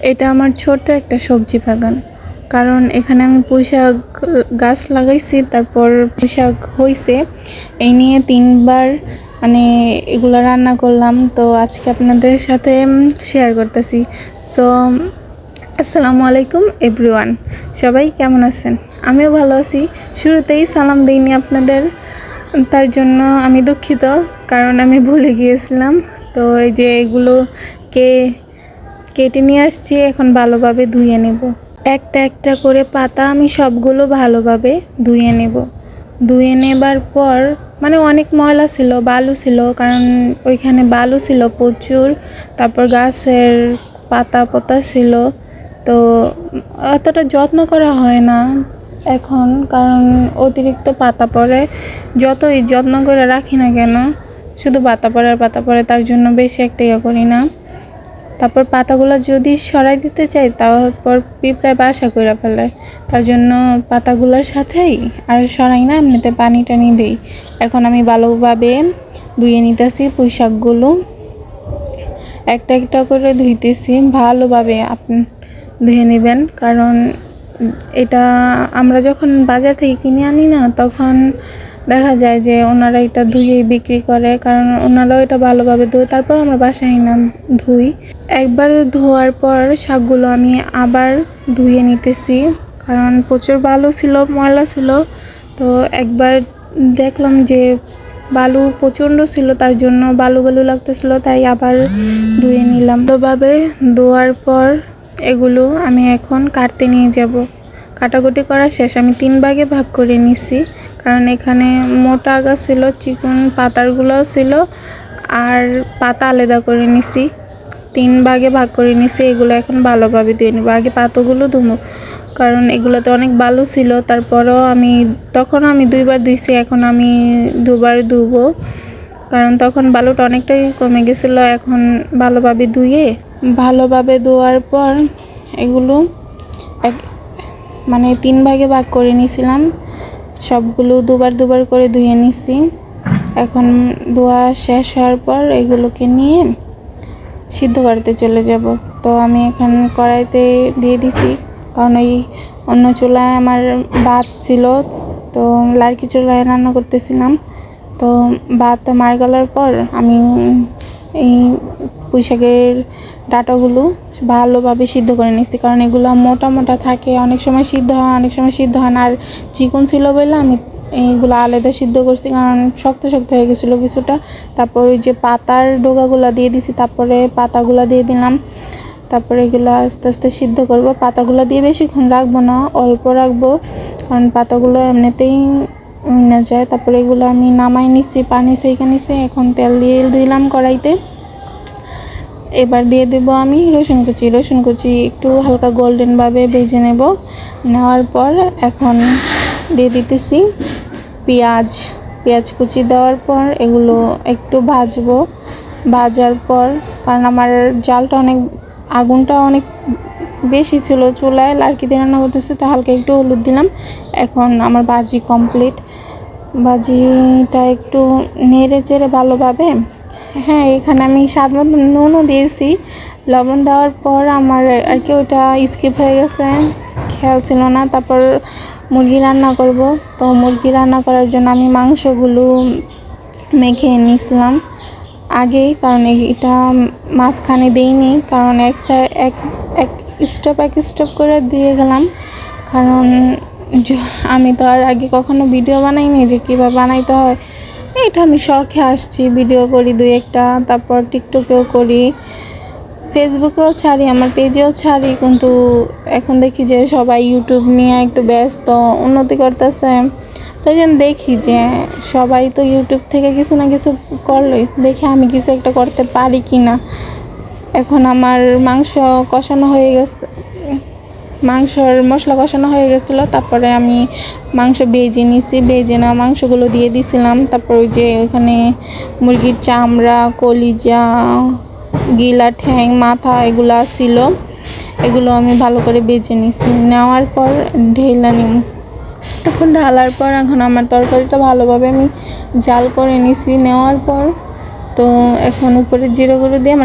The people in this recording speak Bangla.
এটা আমার ছোট্ট একটা সবজি বাগান। কারণ এখানে আমি পুঁইশাক গাছ লাগাইছি, তারপর পুঁইশাক হইছে। এই নিয়ে 3 বার মানে এগুলো রান্না করলাম। তো আজকে আপনাদের সাথে শেয়ার করতেছি। সো আসসালামু আলাইকুম এভরিওয়ান, সবাই কেমন আছেন? আমিও ভালো আছি। শুরুতেই সালাম দিইনি আপনাদের, তার জন্য আমি দুঃখিত, কারণ আমি ভুলে গিয়েছিলাম। তো এই যে এগুলোকে কেটে নিয়ে আসছি, এখন ভালোভাবে ধুয়ে নেব। একটা একটা করে পাতা আমি সবগুলো ভালোভাবে ধুয়ে নেব। ধুয়ে নেবার পর মানে অনেক ময়লা ছিল, বালু ছিল, কারণ ওইখানে বালু ছিল প্রচুর। তারপর গাছের পাতা ছিল, তো অতটা যত্ন করা হয় না এখন, কারণ অতিরিক্ত পাতা পড়ে। যতই যত্ন করে রাখি না কেন, শুধু পাতা পড়ে, তার জন্য বেশি একটা ইয়ে করি না। তারপর পাতাগুলো যদি সরাই দিতে চাই, তারপর পিঁপড়ায় বাসা করে ফেলে, তার জন্য পাতাগুলোর সাথেই আর সরাই না, এমনিতে পানি টানি দিই। এখন আমি ভালোভাবে ধুয়ে নিতেছি পুঁইশাকগুলো, একটা একটা করে ধুইতেছি। ভালোভাবে আপনি ধুয়ে নেবেন, কারণ এটা আমরা যখন বাজার থেকে কিনে আনি না, তখন দেখা যায় যে ওনারা এটা ধুয়েই বিক্রি করে, কারণ ওনারাও এটা ভালোভাবে ধুয়ে তারপর আমরা বাসায় না ধুই। একবার ধোয়ার পর শাকগুলো আমি আবার ধুয়ে নিতেছি, কারণ প্রচুর বালু ছিল, ময়লা ছিল। তো একবার দেখলাম যে বালু প্রচণ্ড ছিল, তার জন্য বালু লাগতেছিল, তাই আবার ধুয়ে নিলাম। ভালোভাবে ধোয়ার পর এগুলো আমি এখন কাটতে নিয়ে যাব। কাটাকুটি করা শেষ, আমি 3 ভাগে ভাগ করে নিছি, কারণ এখানে মোটা আগা ছিল, চিকন পাতারগুলোও ছিল, আর পাতা আলাদা করে নিছি। 3 ভাগে ভাগ করে নিছি। এগুলো এখন ভালোভাবে ধুয়ে নেব। আগে পাতাগুলো ধুবো, কারণ এগুলোতে অনেক বালু ছিল। তারপরও তখন আমি 2 বার ধুইছি, এখন আমি 2 বার ধুবো, কারণ তখন বালুটা অনেকটাই কমে গেছিলো। এখন ভালোভাবে ধোয়ার পর এগুলো মানে 3 ভাগে ভাগ করে নিয়েছিলাম, সবগুলো 2 বার করে ধুয়ে নিছি। এখন ধোয়া শেষ হওয়ার পর এগুলোকে নিয়ে সিদ্ধ করতে চলে যাব। তো আমি এখন কড়াইতে দিয়ে দিছি, কারণ ওই অন্য চুলায় আমার ভাত ছিল, তো লাড়কি চুলায় রান্না করতেছিলাম। তো ভাত মার গলার পর আমি এই পুঁইশাকের ডাঁটাগুলো ভালোভাবে সিদ্ধ করে নিচ্ছি, কারণ এগুলো মোটা থাকে, অনেক সময় সিদ্ধ হয়, অনেক সময় সিদ্ধ হয় না। আর চিকন ছিল বলে আমি এইগুলো আলাদা সিদ্ধ করছি, কারণ শক্ত হয়ে গেছিলো কিছুটা। তারপর ওই যে পাতার ডোগাগুলো দিয়ে দিছি, তারপরে পাতাগুলো দিয়ে দিলাম। তারপরে এগুলো আস্তে আস্তে সিদ্ধ করব। পাতাগুলো দিয়ে বেশিক্ষণ রাখবো না, অল্প রাখবো, কারণ পাতাগুলো এমনিতেই না যায়। তারপরে এগুলো আমি নামাই নিচ্ছি, পানি সেইখানে নিচ্ছি। এখন তেল দিয়ে দিলাম কড়াইতে। এবার দিয়ে দেবো আমি রসুন কুচি একটু হালকা গোল্ডেনভাবে ভেজে নেওয়ার পর এখন দিয়ে দিতেছি পেঁয়াজ কুচি। দেওয়ার পর এগুলো একটু ভাজার পর, কারণ আমার আগুনটা অনেক বেশি ছিল চুলায়, লাড়কি দিয়ে রান্না করতেছে, তো হালকা একটু হলুদ দিলাম। এখন আমার ভাজি কমপ্লিট। ভাজিটা একটু নেড়ে চেড়ে ভালোভাবে, হ্যাঁ এখানে আমি স্বাদ মতো নুনও দিয়েছি। লবণ দেওয়ার পর আমার আর কি ওইটা স্কিপ হয়ে গেছে, খেয়াল ছিল না। তারপর মুরগি রান্না করব। তো মুরগি রান্না করার জন্য আমি মাংসগুলো মেখে নিয়েছিলাম আগেই, কারণ এটা মাঝখানে দিইনি, কারণ এক স্টেপ করে দিয়ে গেলাম, কারণ আমি তো আর আগে কখনো ভিডিও বানাইনি যে কীভাবে বানাইতে হয়। এটা আমি শখে আসছি, ভিডিও করি 2-1টা, তারপর টিকটকেও করি, ফেসবুকেও ছাড়ি, আমার পেজেও ছাড়ি। কিন্তু এখন দেখি যে সবাই ইউটিউব নিয়ে একটু ব্যস্ত, উন্নতি করতেছে, তাই জন্য দেখি যে সবাই তো ইউটিউব থেকে কিছু না কিছু করলে, দেখি আমি কিছু একটা করতে পারি কি না। এখন আমার মাংসর মশলা কষানো হয়ে গেছিলো। তারপরে আমি মাংস ভেজে নেওয়া মাংসগুলো দিয়ে দিছিলাম। তারপর ওই যে ওখানে মুরগির চামড়া, কলিজা, গিলা, ঠ্যাং, মাথা এগুলো ছিল, এগুলো আমি ভালো করে ভেজে নেওয়ার পর ঢেলে নিব। এখন ঢালার পর এখন আমার তরকারিটা ভালোভাবে আমি জাল করে নেওয়ার পর, তো এখন উপরে জিরে গুঁড়ো দিয়ে